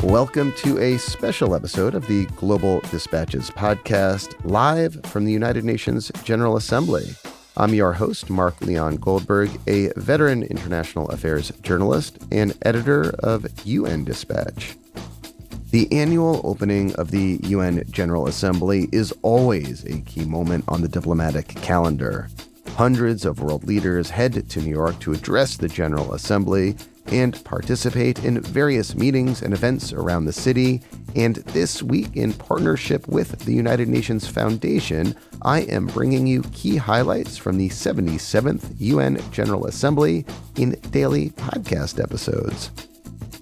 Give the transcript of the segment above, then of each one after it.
Welcome to a special episode of the Global Dispatches podcast, live from the United Nations General Assembly. I'm your host, Mark Leon Goldberg, a veteran international affairs journalist and editor of UN Dispatch. The annual opening of the UN General Assembly is always a key moment on the diplomatic calendar. Hundreds of world leaders head to New York to address the General Assembly and participate in various meetings and events around the city. And this week, in partnership with the United Nations Foundation, I am bringing you key highlights from the 77th UN General Assembly in daily podcast episodes.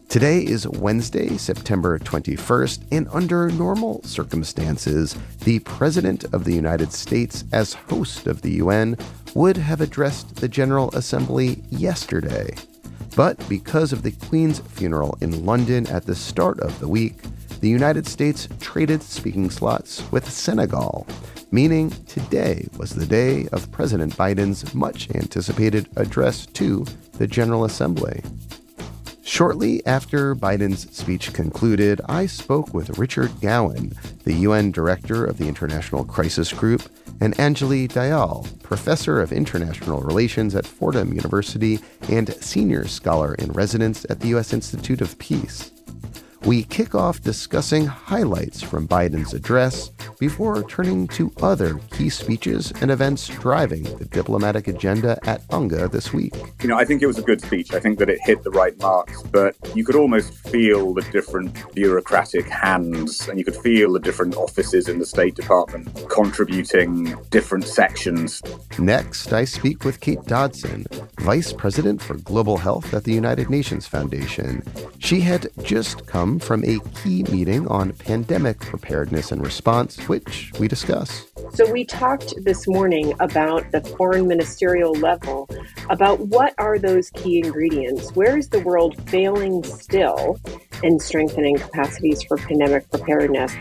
Today is Wednesday, September 21st, and under normal circumstances, the President of the United States, as host of the UN, would have addressed the General Assembly yesterday. But because of the Queen's funeral in London at the start of the week, the United States traded speaking slots with Senegal, meaning today was the day of President Biden's much-anticipated address to the General Assembly. Shortly after Biden's speech concluded, I spoke with Richard Gowan, the UN Director of the International Crisis Group, and Anjali Dayal, Professor of International Relations at Fordham University and Senior Scholar in Residence at the U.S. Institute of Peace. We kick off discussing highlights from Biden's address before turning to other key speeches and events driving the diplomatic agenda at UNGA this week. I think it was a good speech. I think that it hit the right marks, but you could almost feel the different bureaucratic hands, and you could feel the different offices in the State Department contributing different sections. Next, I speak with Kate Dodson, Vice President for Global Health at the United Nations Foundation. She had just come from a key meeting on pandemic preparedness and response, which we discuss. So we talked this morning about the foreign ministerial level, about what are those key ingredients? Where is the world failing still in strengthening capacities for pandemic preparedness?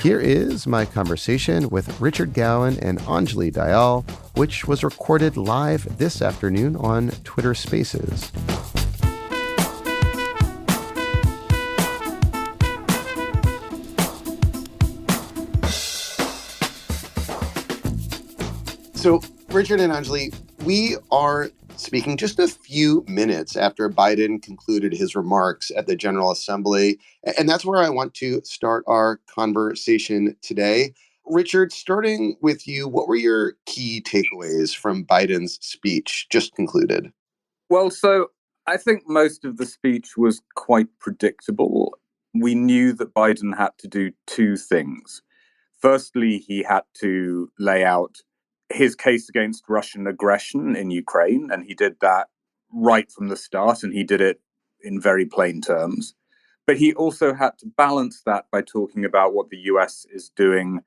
Here is my conversation with Richard Gowan and Anjali Dayal, which was recorded live this afternoon on Twitter Spaces. So, Richard and Anjali, we are speaking just a few minutes after Biden concluded his remarks at the General Assembly, and that's where I want to start our conversation today. Richard, starting with you, what were your key takeaways from Biden's speech just concluded? Well, so I think most of the speech was quite predictable. We knew that Biden had to do two things. Firstly, he had to lay out his case against Russian aggression in Ukraine, and he did that right from the start, and he did it in very plain terms. But he also had to balance that by talking about what the US is doing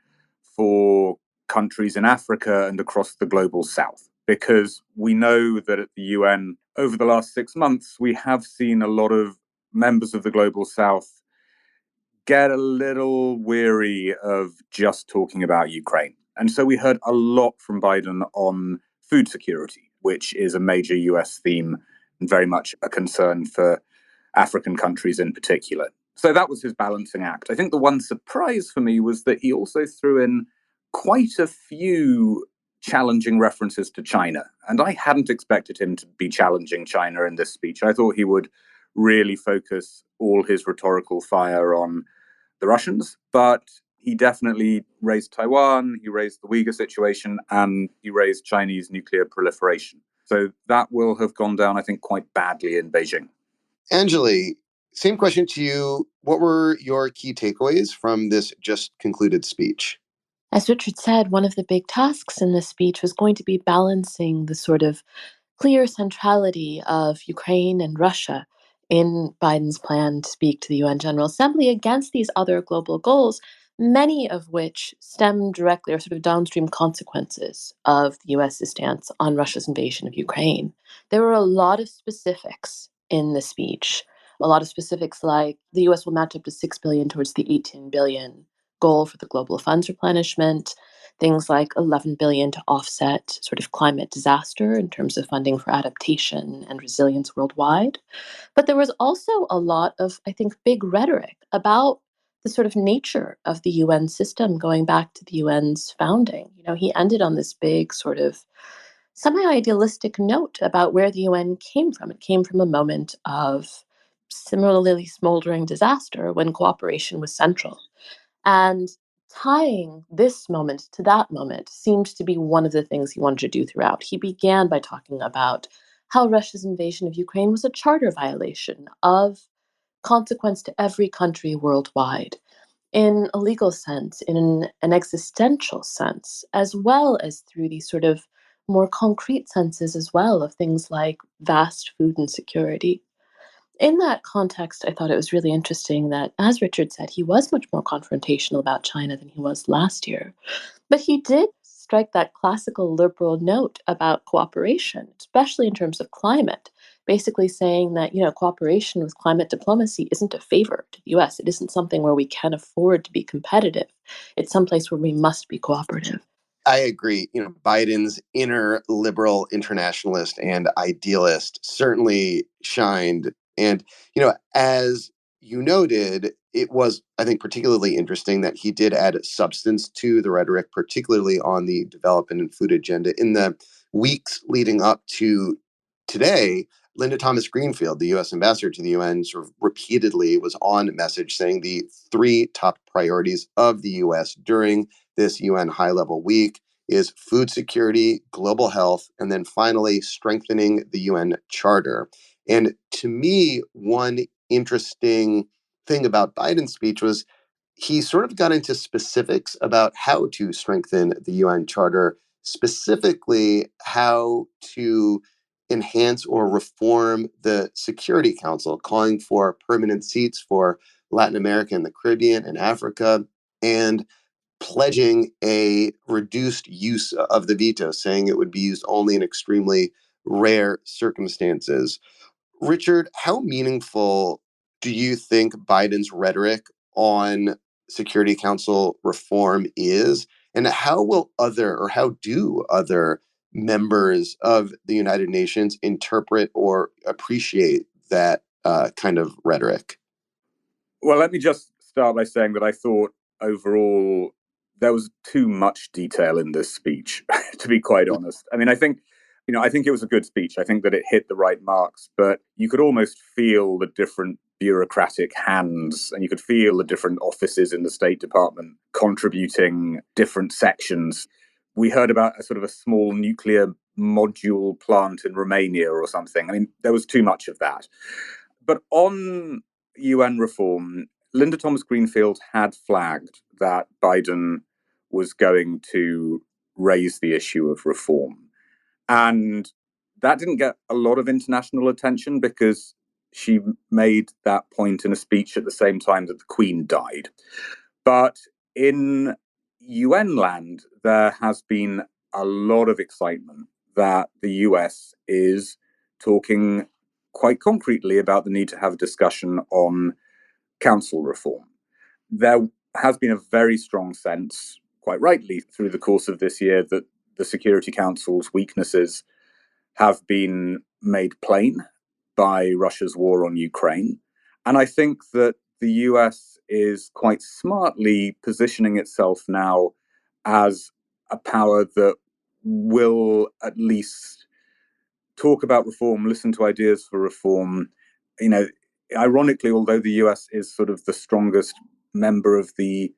for countries in Africa and across the global south. Because we know that at the UN, over the last 6 months, we have seen a lot of members of the global south get a little weary of just talking about Ukraine. And so we heard a lot from Biden on food security, which is a major US theme and very much a concern for African countries in particular. So that was his balancing act. I think the one surprise for me was that he also threw in quite a few challenging references to China. And I hadn't expected him to be challenging China in this speech. I thought he would really focus all his rhetorical fire on the Russians, but he definitely raised Taiwan, he raised the Uyghur situation, and he raised Chinese nuclear proliferation. So that will have gone down, I think, quite badly in Beijing. Anjali, same question to you. What were your key takeaways from this just concluded speech? As Richard said, one of the big tasks in this speech was going to be balancing the sort of clear centrality of Ukraine and Russia in Biden's plan to speak to the UN General Assembly against these other global goals, many of which stem directly or sort of downstream consequences of the US's stance on Russia's invasion of Ukraine. There were a lot of specifics in the speech, a lot of specifics like the US will match up to $6 billion towards the $18 billion goal for the global funds replenishment. things like 11 billion to offset sort of climate disaster in terms of funding for adaptation and resilience worldwide. But there was also a lot of, I think, big rhetoric about the sort of nature of the UN system going back to the UN's founding. He ended on this big sort of semi-idealistic note about where the UN came from. It came from a moment of similarly smoldering disaster when cooperation was central. And tying this moment to that moment seemed to be one of the things he wanted to do throughout. He began by talking about how Russia's invasion of Ukraine was a charter violation of consequence to every country worldwide, in a legal sense, in an existential sense, as well as through these sort of more concrete senses as well of things like vast food insecurity. In that context, I thought it was really interesting that, as Richard said, he was much more confrontational about China than he was last year. But he did strike that classical liberal note about cooperation, especially in terms of climate, basically saying that, cooperation with climate diplomacy isn't a favor to the US. It isn't something where we can afford to be competitive. It's someplace where we must be cooperative. I agree. Biden's inner liberal internationalist and idealist certainly shined. And, as you noted, it was, I think, particularly interesting that he did add substance to the rhetoric, particularly on the development and food agenda. In the weeks leading up to today, Linda Thomas Greenfield, the U.S. ambassador to the UN, sort of repeatedly was on message saying the three top priorities of the U.S. during this UN high-level week is food security, global health, and then finally strengthening the UN Charter. And to me, one interesting thing about Biden's speech was he sort of got into specifics about how to strengthen the UN Charter, specifically how to enhance or reform the Security Council, calling for permanent seats for Latin America and the Caribbean and Africa, and pledging a reduced use of the veto, saying it would be used only in extremely rare circumstances. Richard, how meaningful do you think Biden's rhetoric on Security Council reform is? And how do other members of the United Nations interpret or appreciate that kind of rhetoric? Well, let me just start by saying that I thought overall there was too much detail in this speech, to be quite honest. I mean, I think it was a good speech. I think that it hit the right marks, but you could almost feel the different bureaucratic hands and you could feel the different offices in the State Department contributing different sections. We heard about a sort of a small nuclear module plant in Romania or something. I mean, there was too much of that. But on UN reform, Linda Thomas Greenfield had flagged that Biden was going to raise the issue of reform. And that didn't get a lot of international attention because she made that point in a speech at the same time that the Queen died. But in UN land, there has been a lot of excitement that the US is talking quite concretely about the need to have a discussion on council reform. There has been a very strong sense, quite rightly, through the course of this year that the Security Council's weaknesses have been made plain by Russia's war on Ukraine. And I think that the US is quite smartly positioning itself now as a power that will at least talk about reform, listen to ideas for reform. Ironically, although the US is sort of the strongest member of the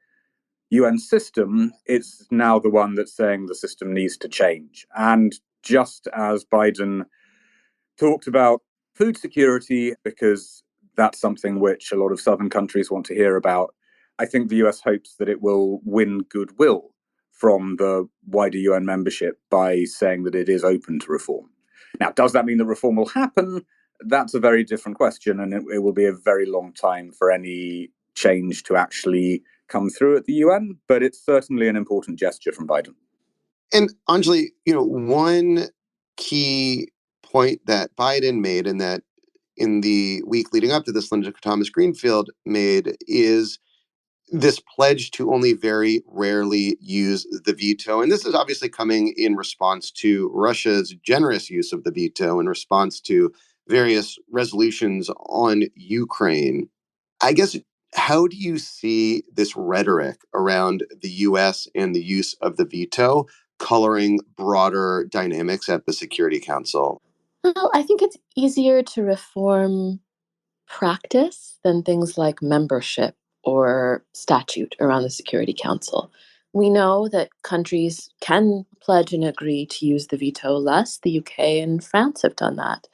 UN system, it's now the one that's saying the system needs to change. And just as Biden talked about food security, because that's something which a lot of southern countries want to hear about, I think the US hopes that it will win goodwill from the wider UN membership by saying that it is open to reform. Now, does that mean that reform will happen? That's a very different question, and it will be a very long time for any change to actually come through at the UN, but it's certainly an important gesture from Biden. And Anjali, one key point that Biden made and that in the week leading up to this, Linda Thomas Greenfield made is this pledge to only very rarely use the veto. And this is obviously coming in response to Russia's generous use of the veto in response to various resolutions on Ukraine. I guess, how do you see this rhetoric around the US and the use of the veto coloring broader dynamics at the Security Council? Well, I think it's easier to reform practice than things like membership or statute around the Security Council. We know that countries can pledge and agree to use the veto less. The UK and France have done that.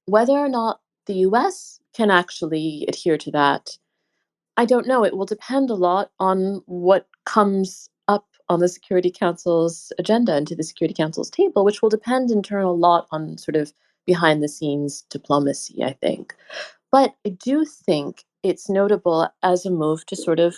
Whether or not the US can actually adhere to that, I don't know. It will depend a lot on what comes up on the Security Council's agenda and to the Security Council's table, which will depend in turn a lot on sort of behind the scenes diplomacy, I think. But I do think it's notable as a move to sort of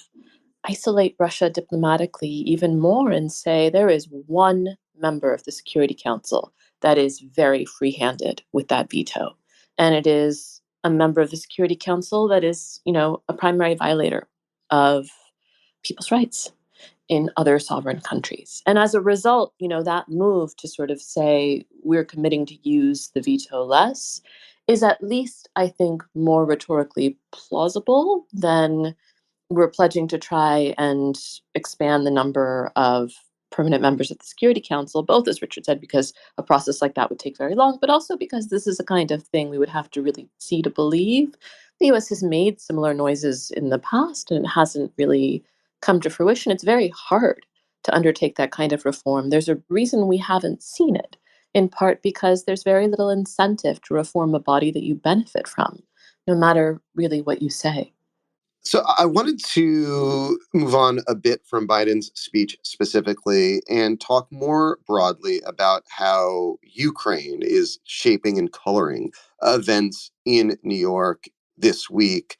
isolate Russia diplomatically even more and say there is one member of the Security Council that is very free handed with that veto. And it is a member of the Security Council that is, a primary violator of people's rights in other sovereign countries. And as a result, that move to sort of say we're committing to use the veto less is at least, I think, more rhetorically plausible than we're pledging to try and expand the number of permanent members of the Security Council, both, as Richard said, because a process like that would take very long, but also because this is a kind of thing we would have to really see to believe. The US has made similar noises in the past, and it hasn't really come to fruition. It's very hard to undertake that kind of reform. There's a reason we haven't seen it, in part because there's very little incentive to reform a body that you benefit from, no matter really what you say. So I wanted to move on a bit from Biden's speech specifically and talk more broadly about how Ukraine is shaping and coloring events in New York this week.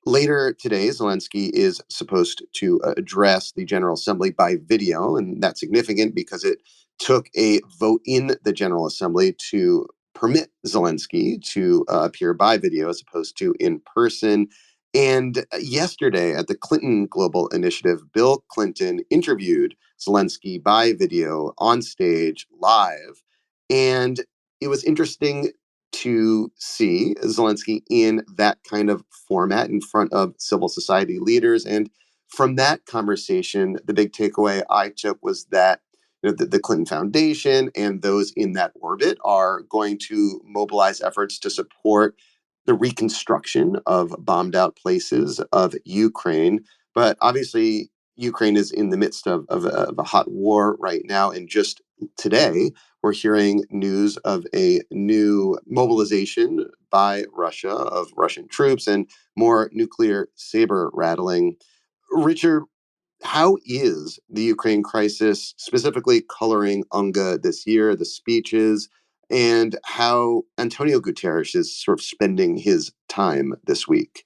Later today, Zelensky is supposed to address the General Assembly by video, and that's significant because it took a vote in the General Assembly to permit Zelensky to appear by video as opposed to in person. And yesterday at the Clinton Global Initiative, Bill Clinton interviewed Zelensky by video on stage live. And it was interesting to see Zelensky in that kind of format in front of civil society leaders. And from that conversation, the big takeaway I took was that the Clinton Foundation and those in that orbit are going to mobilize efforts to support the reconstruction of bombed out places of Ukraine. But obviously, Ukraine is in the midst of a hot war right now. And just today, we're hearing news of a new mobilization by Russia of Russian troops and more nuclear saber rattling. Richard, how is the Ukraine crisis specifically coloring UNGA this year, the speeches, and how Antonio Guterres is sort of spending his time this week?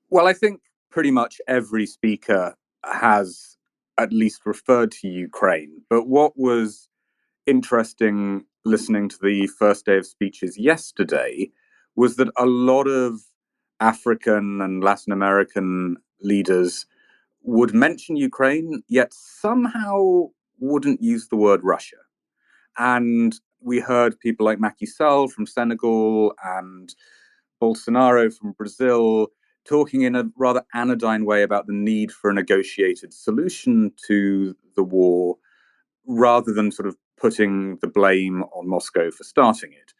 Well, I think pretty much every speaker has at least referred to Ukraine. But what was interesting listening to the first day of speeches yesterday was that a lot of African and Latin American leaders would mention Ukraine, yet somehow wouldn't use the word Russia. And we heard people like Macky Sall from Senegal and Bolsonaro from Brazil talking in a rather anodyne way about the need for a negotiated solution to the war rather than sort of putting the blame on Moscow for starting it.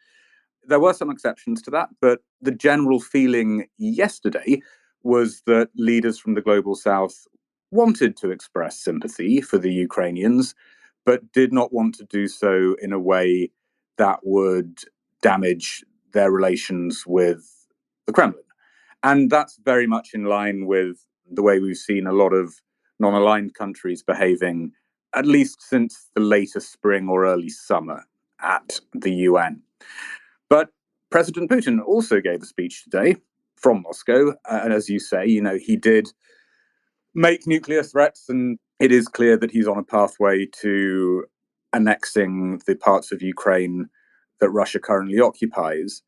There were some exceptions to that, but the general feeling yesterday was that leaders from the global south wanted to express sympathy for the Ukrainians, but did not want to do so in a way that would damage their relations with the Kremlin. And that's very much in line with the way we've seen a lot of non-aligned countries behaving, at least since the later spring or early summer at the UN. But President Putin also gave a speech today from Moscow. And as you say, he did make nuclear threats, and it is clear that he's on a pathway to annexing the parts of Ukraine that Russia currently occupies.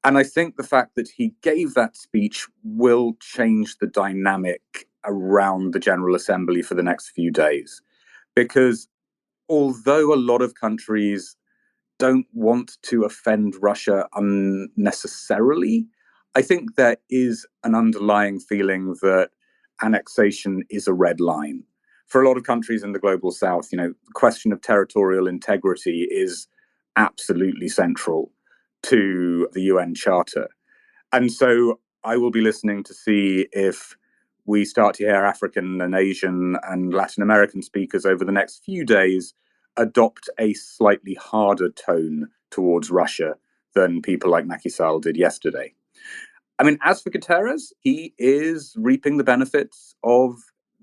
And I think the fact that he gave that speech will change the dynamic around the General Assembly for the next few days. Because although a lot of countries don't want to offend Russia unnecessarily, I think there is an underlying feeling that annexation is a red line. For a lot of countries in the global south, the question of territorial integrity is absolutely central to the UN Charter. And so I will be listening to see if we start to hear African and Asian and Latin American speakers over the next few days adopt a slightly harder tone towards Russia than people like Macky Sall did yesterday. I mean, as for Guterres, he is reaping the benefits of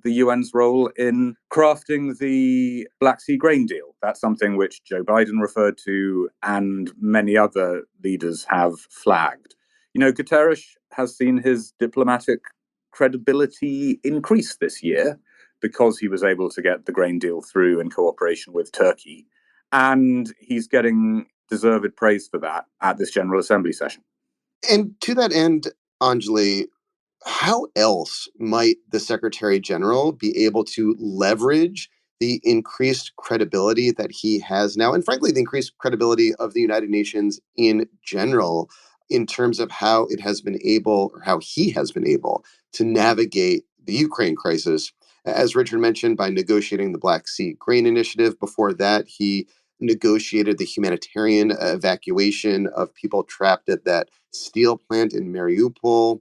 the UN's role in crafting the Black Sea grain deal. That's something which Joe Biden referred to and many other leaders have flagged. Guterres has seen his diplomatic credibility increase this year because he was able to get the grain deal through in cooperation with Turkey. And he's getting deserved praise for that at this General Assembly session. And to that end, Anjali, how else might the Secretary General be able to leverage the increased credibility that he has now, and frankly, the increased credibility of the United Nations in general, in terms of how it has been able, or how he has been able to navigate the Ukraine crisis? As Richard mentioned, by negotiating the Black Sea Grain Initiative. Before that, he negotiated the humanitarian evacuation of people trapped at that steel plant in Mariupol.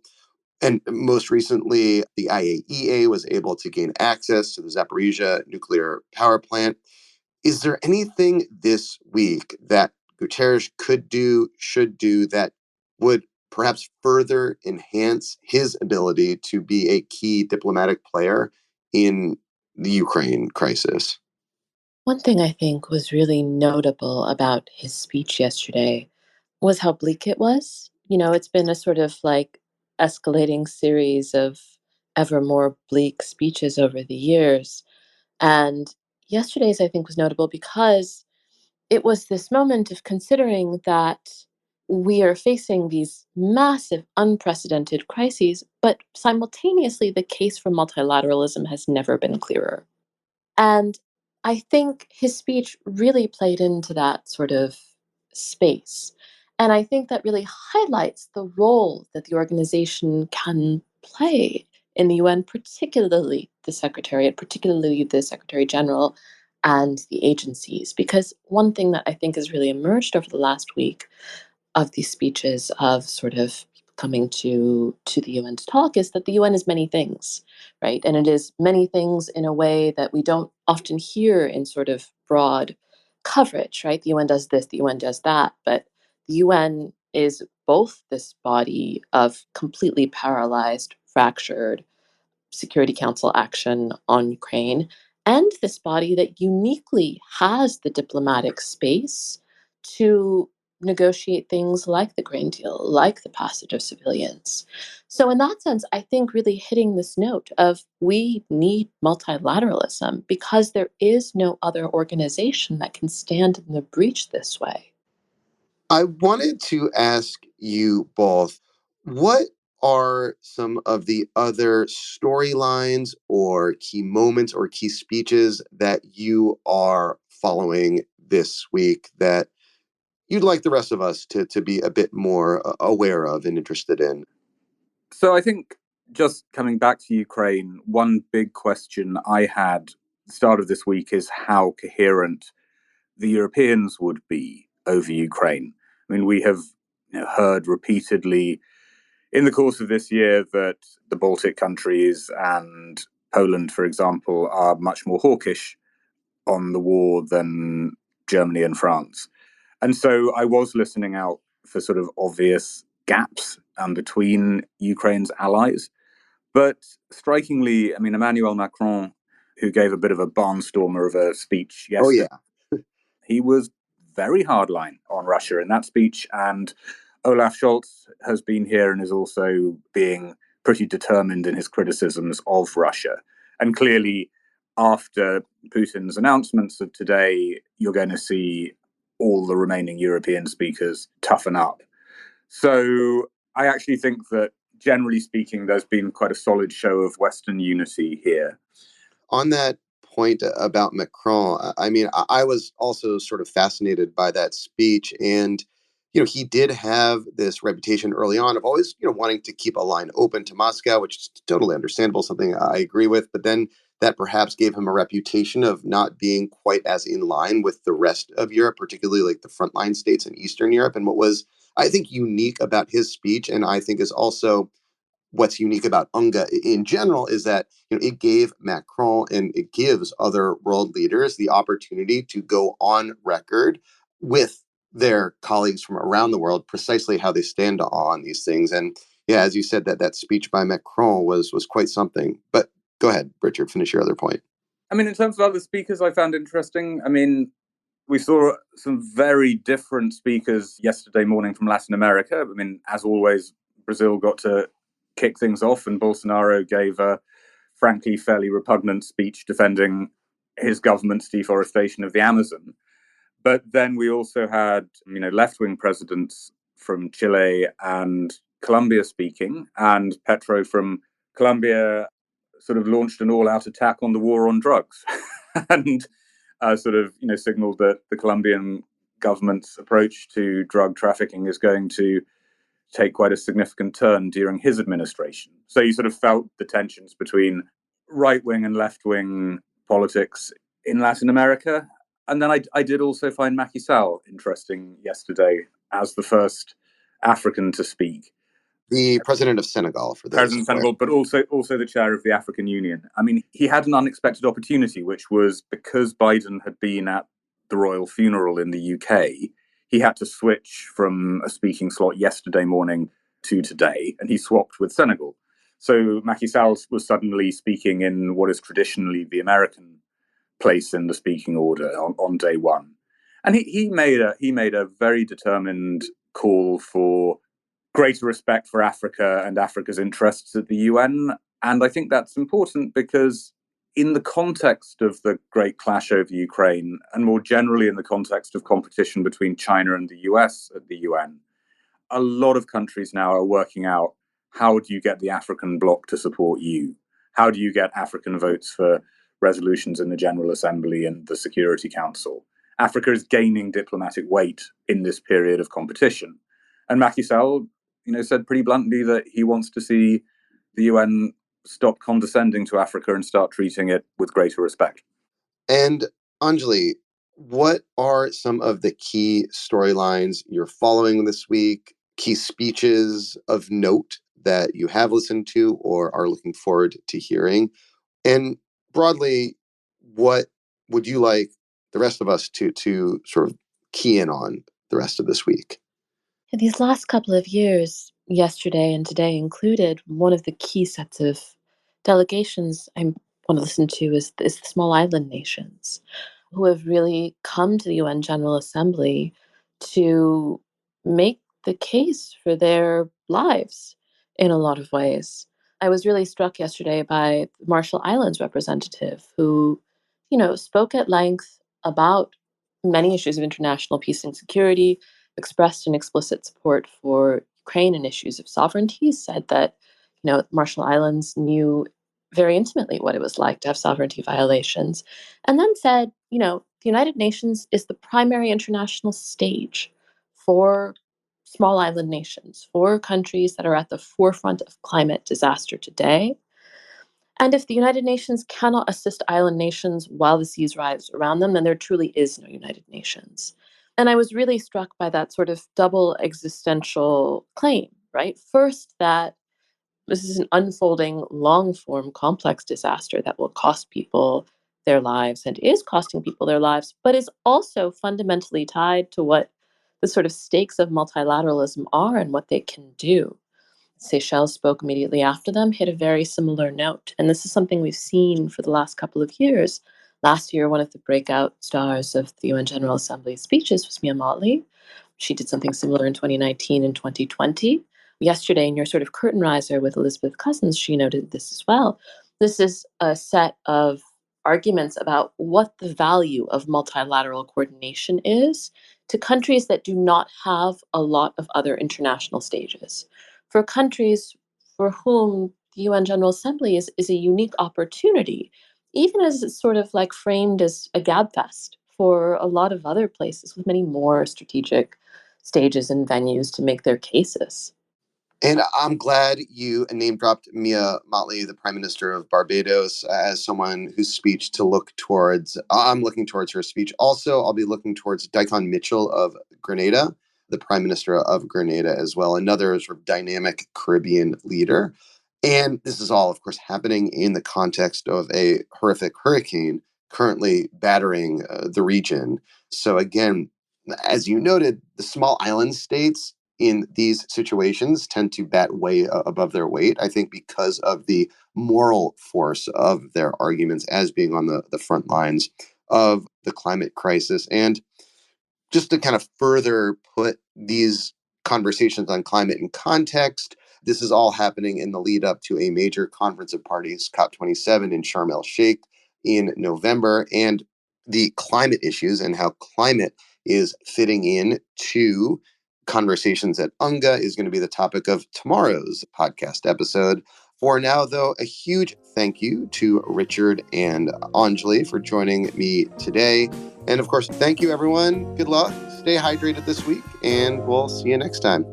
And most recently, the IAEA was able to gain access to the Zaporizhia nuclear power plant. Is there anything this week that Guterres could do, should do, that would perhaps further enhance his ability to be a key diplomatic player in the Ukraine crisis? One thing I think was really notable about his speech yesterday was how bleak it was. It's been a sort of like escalating series of ever more bleak speeches over the years. And yesterday's, I think, was notable because it was this moment of considering that we are facing these massive, unprecedented crises, but simultaneously, the case for multilateralism has never been clearer. And I think his speech really played into that sort of space. And I think that really highlights the role that the organization can play in the UN, particularly the Secretariat, particularly the Secretary General and the agencies. Because one thing that I think has really emerged over the last week of these speeches of sort of coming to the UN to talk is that the UN is many things, right? And it is many things in a way that we don't often hear in sort of broad coverage, right? The UN does this, the UN does that, but the UN is both this body of completely paralyzed, fractured Security Council action on Ukraine, and this body that uniquely has the diplomatic space to negotiate things like the grain deal, like the passage of civilians. So, in that sense, I think really hitting this note of we need multilateralism because there is no other organization that can stand in the breach this way. I wanted to ask you both, what are some of the other storylines or key moments or key speeches that you are following this week that you'd like the rest of us to be a bit more aware of and interested in? So I think, just coming back to Ukraine, one big question I had at the start of this week is how coherent the Europeans would be over Ukraine. I mean, we have heard repeatedly in the course of this year that the Baltic countries and Poland, for example, are much more hawkish on the war than Germany and France. And so I was listening out for sort of obvious gaps between Ukraine's allies. But strikingly, I mean, Emmanuel Macron, who gave a bit of a barnstormer of a speech Oh, yesterday, yeah. he was very hardline on Russia in that speech. And Olaf Scholz has been here and is also being pretty determined in his criticisms of Russia. And clearly, after Putin's announcements of today, you're going to see all the remaining European speakers toughen up. So I actually think that generally speaking, there's been quite a solid show of Western unity here. On that point about Macron, I mean, I was also sort of fascinated by that speech. And, he did have this reputation early on of always, wanting to keep a line open to Moscow, which is totally understandable, something I agree with. But then that perhaps gave him a reputation of not being quite as in line with the rest of Europe, particularly like the frontline states in Eastern Europe. And what was, I think, unique about his speech, and I think is also what's unique about UNGA in general, is that it gave Macron and it gives other world leaders the opportunity to go on record with their colleagues from around the world precisely how they stand on these things. And yeah, as you said, that speech by Macron was quite something. But go ahead, Richard, finish your other point. I mean, in terms of other speakers I found interesting, I mean, we saw some very different speakers yesterday morning from Latin America. I mean, as always, Brazil got to kick things off, and Bolsonaro gave a frankly fairly repugnant speech defending his government's deforestation of the Amazon. But then we also had, left-wing presidents from Chile and Colombia speaking, and Petro from Colombia sort of launched an all-out attack on the war on drugs and signaled that the Colombian government's approach to drug trafficking is going to take quite a significant turn during his administration. So you sort of felt the tensions between right-wing and left-wing politics in Latin America. And then I did also find Macky Sall interesting yesterday as the first African to speak. The president of Senegal, for those. President of Senegal, but also the chair of the African Union. I mean, he had an unexpected opportunity, which was because Biden had been at the royal funeral in the UK, he had to switch from a speaking slot yesterday morning to today, and he swapped with Senegal. So Macky Sall was suddenly speaking in what is traditionally the American place in the speaking order on day one. And he made a very determined call for greater respect for Africa and Africa's interests at the UN. And I think that's important because in the context of the great clash over Ukraine, and more generally in the context of competition between China and the US at the UN, a lot of countries now are working out, how do you get the African bloc to support you? How do you get African votes for resolutions in the General Assembly and the Security Council? Africa is gaining diplomatic weight in this period of competition. And Macky Sall, said pretty bluntly that he wants to see the UN stop condescending to Africa and start treating it with greater respect. And Anjali, what are some of the key storylines you're following this week, key speeches of note that you have listened to or are looking forward to hearing? And broadly, what would you like the rest of us to sort of key in on the rest of this week? These last couple of years, yesterday and today included, one of the key sets of delegations I want to listen to is the small island nations, who have really come to the UN General Assembly to make the case for their lives in a lot of ways. I was really struck yesterday by the Marshall Islands representative who, spoke at length about many issues of international peace and security, expressed an explicit support for Ukraine and issues of sovereignty, said that, Marshall Islands knew very intimately what it was like to have sovereignty violations, and then said, the United Nations is the primary international stage for small island nations, for countries that are at the forefront of climate disaster today. And if the United Nations cannot assist island nations while the seas rise around them, then there truly is no United Nations. And I was really struck by that sort of double existential claim, right? First, that this is an unfolding, long-form, complex disaster that will cost people their lives and is costing people their lives, but is also fundamentally tied to what the sort of stakes of multilateralism are and what they can do. Seychelles spoke immediately after them, hit a very similar note. And this is something we've seen for the last couple of years. Last year, one of the breakout stars of the UN General Assembly speeches was Mia Mottley. She did something similar in 2019 and 2020. Yesterday, in your sort of curtain riser with Elizabeth Cousins, she noted this as well. This is a set of arguments about what the value of multilateral coordination is to countries that do not have a lot of other international stages. For countries for whom the UN General Assembly is a unique opportunity, even as it's sort of like framed as a gabfest for a lot of other places with many more strategic stages and venues to make their cases. And I'm glad you name dropped Mia Mottley, the Prime Minister of Barbados, as someone whose speech to look towards. I'm looking towards her speech. Also, I'll be looking towards Daikon Mitchell of Grenada, the Prime Minister of Grenada as well, another sort of dynamic Caribbean leader. And this is all, of course, happening in the context of a horrific hurricane currently battering the region. So again, as you noted, the small island states in these situations tend to bat way above their weight, I think, because of the moral force of their arguments as being on the front lines of the climate crisis. And just to kind of further put these conversations on climate in context, this is all happening in the lead up to a major conference of parties, COP27 in Sharm el Sheikh in November, and the climate issues and how climate is fitting in to conversations at UNGA is going to be the topic of tomorrow's podcast episode. For now, though, a huge thank you to Richard and Anjali for joining me today. And of course, thank you, everyone. Good luck. Stay hydrated this week, and we'll see you next time.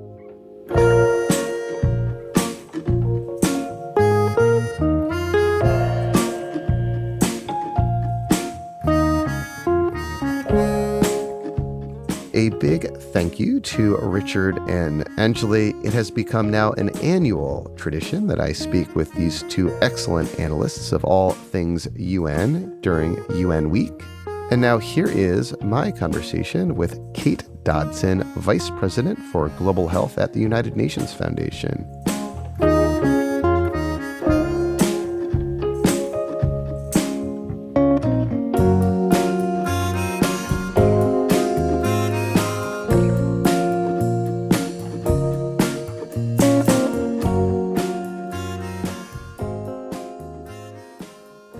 A big thank you to Richard and Anjali. It has become now an annual tradition that I speak with these two excellent analysts of all things UN during UN Week. And now here is my conversation with Kate Dodson, Vice President for Global Health at the United Nations Foundation.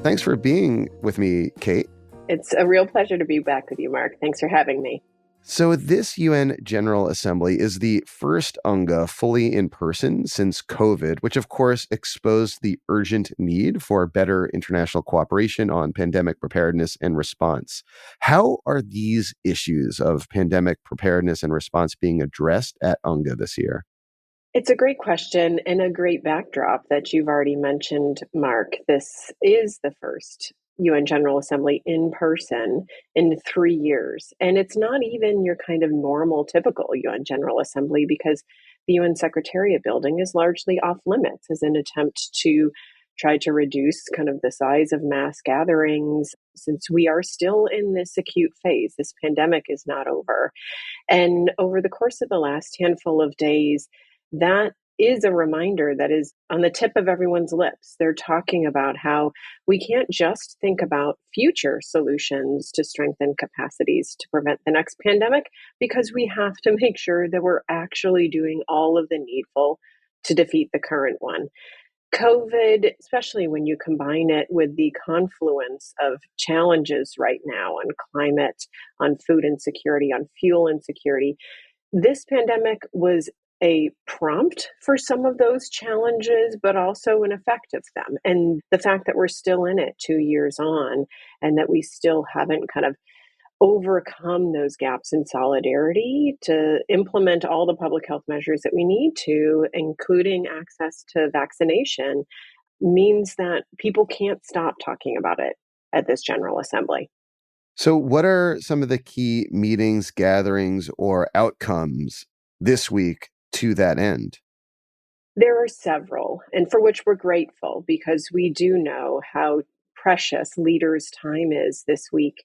Thanks for being with me, Kate. It's a real pleasure to be back with you, Mark. Thanks for having me. So this UN General Assembly is the first UNGA fully in person since COVID, which of course exposed the urgent need for better international cooperation on pandemic preparedness and response. How are these issues of pandemic preparedness and response being addressed at UNGA this year? It's a great question and a great backdrop that you've already mentioned, Mark. This is the first UN General Assembly in person in 3 years. And it's not even your kind of normal, typical UN General Assembly because the UN Secretariat building is largely off limits as an attempt to try to reduce kind of the size of mass gatherings since we are still in this acute phase. This pandemic is not over. And over the course of the last handful of days, that is a reminder that is on the tip of everyone's lips. They're talking about how we can't just think about future solutions to strengthen capacities to prevent the next pandemic, because we have to make sure that we're actually doing all of the needful to defeat the current one. COVID, especially when you combine it with the confluence of challenges right now on climate, on food insecurity, on fuel insecurity, this pandemic was a prompt for some of those challenges, but also an effect of them. And the fact that we're still in it 2 years on and that we still haven't kind of overcome those gaps in solidarity to implement all the public health measures that we need to, including access to vaccination, means that people can't stop talking about it at this General Assembly. So what are some of the key meetings, gatherings, or outcomes this week to that end? There are several, and for which we're grateful because we do know how precious leaders' time is this week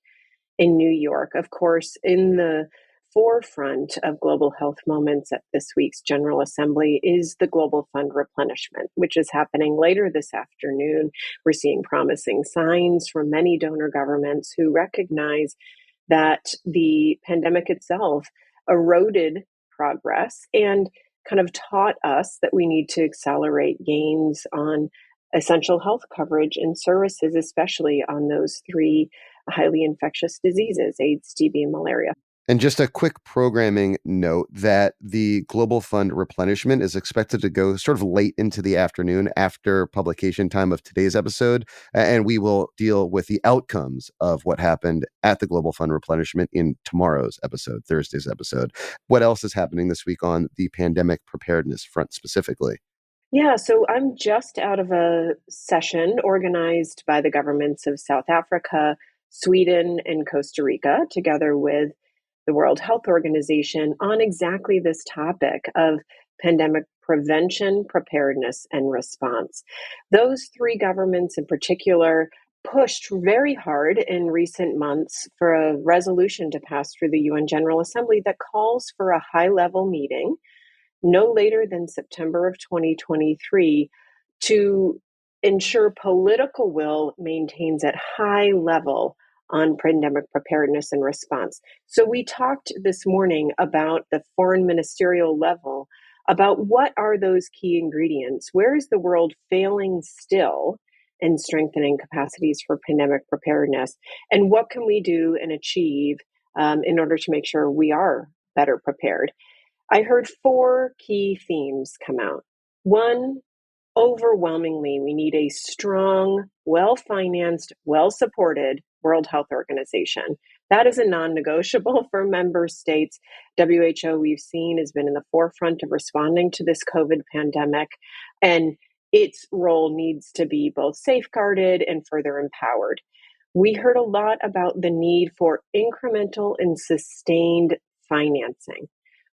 in New York. Of course, in the forefront of global health moments at this week's General Assembly is the Global Fund replenishment, which is happening later this afternoon. We're seeing promising signs from many donor governments who recognize that the pandemic itself eroded progress and kind of taught us that we need to accelerate gains on essential health coverage and services, especially on those three highly infectious diseases, AIDS, TB, and malaria. And just a quick programming note that the Global Fund replenishment is expected to go sort of late into the afternoon after publication time of today's episode. And we will deal with the outcomes of what happened at the Global Fund replenishment in tomorrow's episode, Thursday's episode. What else is happening this week on the pandemic preparedness front specifically? Yeah, so I'm just out of a session organized by the governments of South Africa, Sweden, and Costa Rica, together with the World Health Organization, on exactly this topic of pandemic prevention, preparedness, and response. Those three governments in particular pushed very hard in recent months for a resolution to pass through the UN General Assembly that calls for a high-level meeting no later than September of 2023 to ensure political will maintains at high level on pandemic preparedness and response. So we talked this morning about the foreign ministerial level, about what are those key ingredients? Where is the world failing still in strengthening capacities for pandemic preparedness? And what can we do and achieve in order to make sure we are better prepared? I heard four key themes come out. One, overwhelmingly, we need a strong, well-financed, well-supported World Health Organization. That is a non-negotiable for member states. WHO, we've seen, has been in the forefront of responding to this COVID pandemic, and its role needs to be both safeguarded and further empowered. We heard a lot about the need for incremental and sustained financing.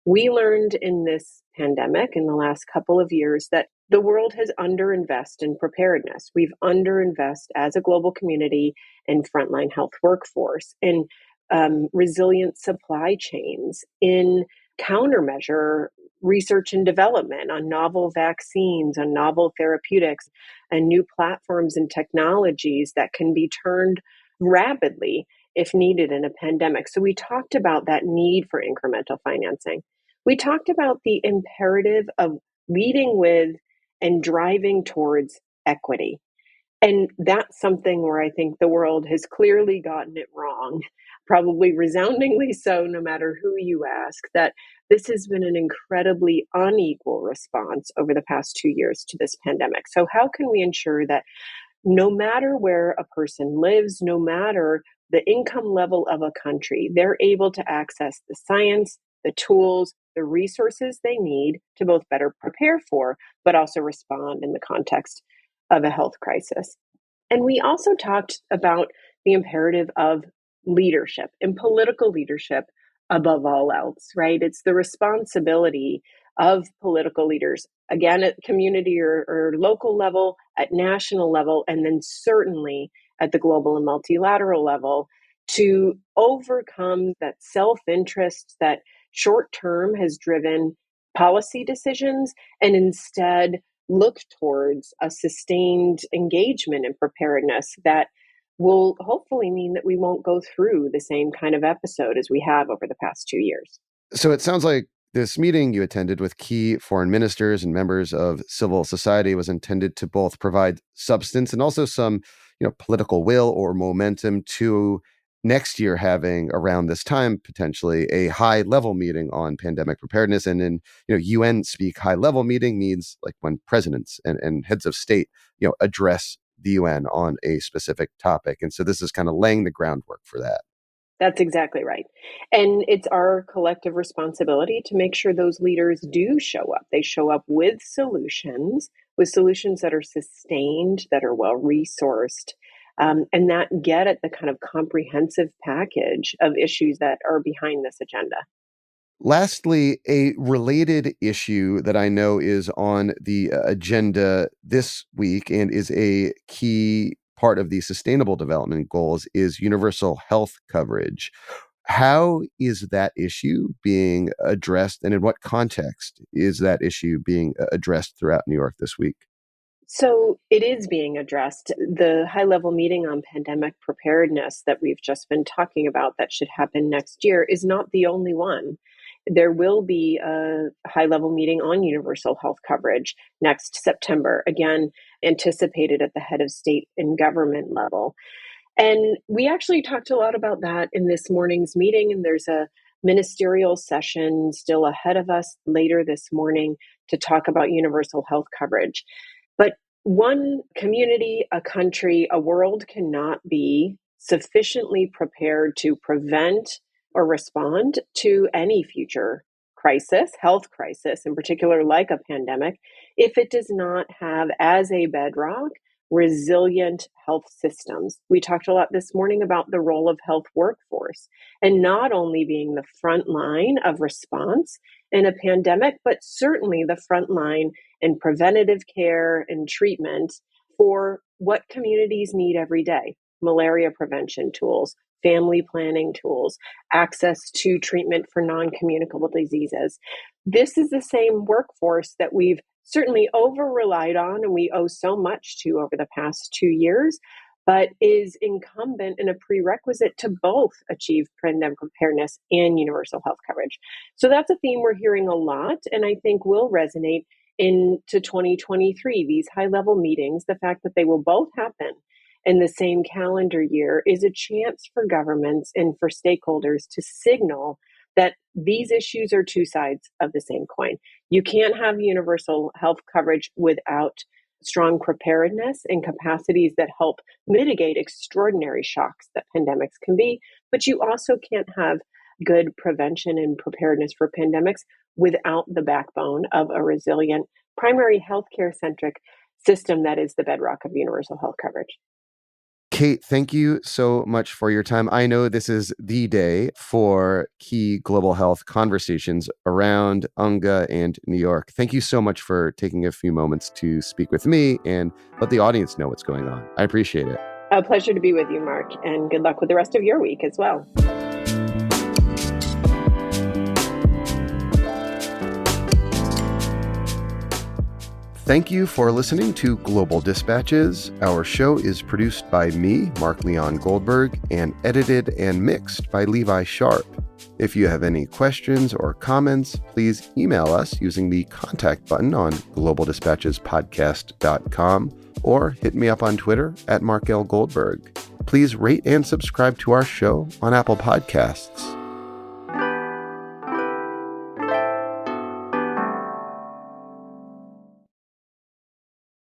We learned in this pandemic in the last couple of years that the world has underinvested in preparedness. We've underinvested as a global community in frontline health workforce, in resilient supply chains, in countermeasure research and development on novel vaccines, on novel therapeutics, and new platforms and technologies that can be turned rapidly if needed in a pandemic. So we talked about that need for incremental financing. We talked about the imperative of leading with and driving towards equity. And that's something where I think the world has clearly gotten it wrong, probably resoundingly so, no matter who you ask, that this has been an incredibly unequal response over the past 2 years to this pandemic. So how can we ensure that no matter where a person lives, no matter the income level of a country, they're able to access the science, the tools, the resources they need to both better prepare for, but also respond in the context of a health crisis? And we also talked about the imperative of leadership and political leadership above all else, right? It's the responsibility of political leaders, again, at community or local level, at national level, and then certainly at the global and multilateral level, to overcome that self-interest that short term has driven policy decisions and instead look towards a sustained engagement and preparedness that will hopefully mean that we won't go through the same kind of episode as we have over the past 2 years. So it sounds like this meeting you attended with key foreign ministers and members of civil society was intended to both provide substance and also some, political will or momentum to next year having around this time potentially a high level meeting on pandemic preparedness. And in UN speak, high level meeting means like when presidents and heads of state address the UN on a specific topic. And so this is kind of laying the groundwork for that. That's exactly right. And it's our collective responsibility to make sure those leaders do show up. They show up with solutions that are sustained, that are well resourced, and that get at the kind of comprehensive package of issues that are behind this agenda. Lastly, a related issue that I know is on the agenda this week and is a key part of the Sustainable Development Goals is universal health coverage. How is that issue being addressed, and in what context is that issue being addressed throughout New York this week? So it is being addressed. The high-level meeting on pandemic preparedness that we've just been talking about that should happen next year is not the only one. There will be a high-level meeting on universal health coverage next September, again, anticipated at the head of state and government level. And we actually talked a lot about that in this morning's meeting, and there's a ministerial session still ahead of us later this morning to talk about universal health coverage. But one community, a country, a world cannot be sufficiently prepared to prevent or respond to any future crisis, health crisis in particular, like a pandemic, if it does not have as a bedrock resilient health systems. We talked a lot this morning about the role of health workforce and not only being the front line of response in a pandemic, but certainly the front line in preventative care and treatment for what communities need every day. Malaria prevention tools, family planning tools, access to treatment for non-communicable diseases. This is the same workforce that we've certainly over-relied on and we owe so much to over the past 2 years, but is incumbent and a prerequisite to both achieve pandemic preparedness and universal health coverage. So that's a theme we're hearing a lot, and I think will resonate into 2023. These high-level meetings, the fact that they will both happen in the same calendar year, is a chance for governments and for stakeholders to signal that these issues are two sides of the same coin. You can't have universal health coverage without strong preparedness and capacities that help mitigate extraordinary shocks that pandemics can be, but you also can't have good prevention and preparedness for pandemics without the backbone of a resilient primary healthcare-centric system that is the bedrock of universal health coverage. Kate, thank you so much for your time. I know this is the day for key global health conversations around UNGA and New York. Thank you so much for taking a few moments to speak with me and let the audience know what's going on. I appreciate it. A pleasure to be with you, Mark, and good luck with the rest of your week as well. Thank you for listening to Global Dispatches. Our show is produced by me, Mark Leon Goldberg, and edited and mixed by Levi Sharp. If you have any questions or comments, please email us using the contact button on globaldispatchespodcast.com or hit me up on Twitter at Mark L. Goldberg. Please rate and subscribe to our show on Apple Podcasts.